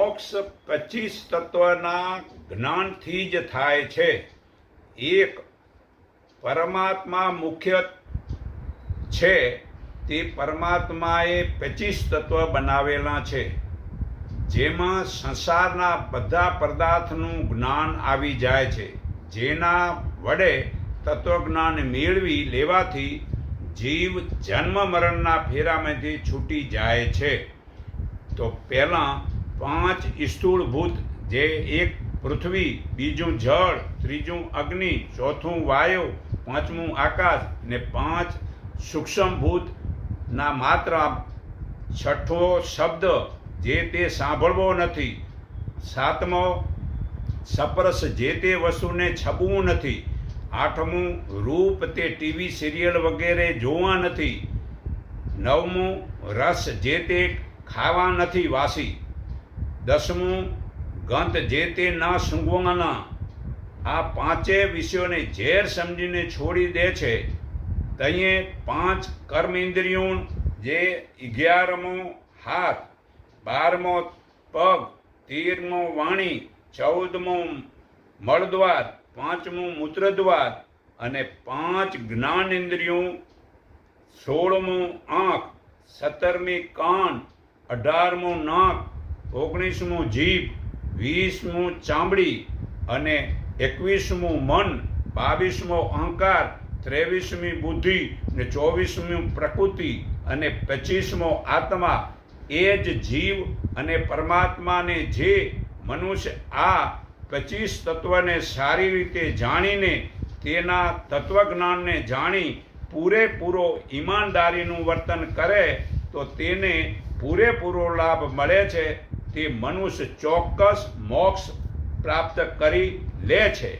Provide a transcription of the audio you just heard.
મોક્ષ 25 તત્વના જ્ઞાનથી જ થાય છે. એક પરમાત્મા મુખ્ય છે, તે પરમાત્માએ 25 તત્વ બનાવેલા છે, જેમાં સંસારના બધા પદાર્થનું જ્ઞાન આવી જાય છે, જેના વડે તત્વજ્ઞાન મેળવી લેવાથી જીવ જન્મ મરણના ફેરામાંથી છૂટી જાય છે. તો પહેલાં 5 સ્થૂળભૂત, જે એક પૃથ્વી, બીજું જળ, ત્રીજું અગ્નિ, ચોથું વાયુ, પાંચમું આકાશ ને 5 સૂક્ષ્મભૂતના માત્ર. છઠ્ઠો શબ્દ જે તે સાંભળવો નથી. 7મો સ્પર્શ, જે તે વસ્તુને છબવું નથી. 8મું રૂપ, તે ટીવી સિરિયલ વગેરે જોવા નથી. 9મું રસ, જે તે ખાવા નથી વાસી. 10મું ગંધ, જે તે ન સૂંઘવાના. આ 5 વિષયોને ઝેર સમજીને છોડી દે છે. તઈએ 5 કર્મ ઇન્દ્રિયો, જે 11મો હાથ, 12મો પગ, 13મો વાણી, 14મો મળદ્વાર, 5મું મૂત્રદ્વાર અને 5 જ્ઞાન ઇન્દ્રિયો, 16મું આંખ, 17મી કાન, 18મું નાક, 19મું જીભ, 20મું ચામડી અને 21મું મન, 22મો અહંકાર, 23મી બુદ્ધિ ને 24મી પ્રકૃતિ અને 25મો આત્મા. એ જ જીવ અને પરમાત્માને જે મનુષ્ય આ 25 તત્વને સારી રીતે જાણીને તેના તત્વજ્ઞાનને જાણી પૂરેપૂરો ઈમાનદારીનું વર્તન કરે તો તેને પૂરેપૂરો લાભ મળે છે. તે મનુષ્ય ચોક્કસ મોક્ષ પ્રાપ્ત કરી લે છે.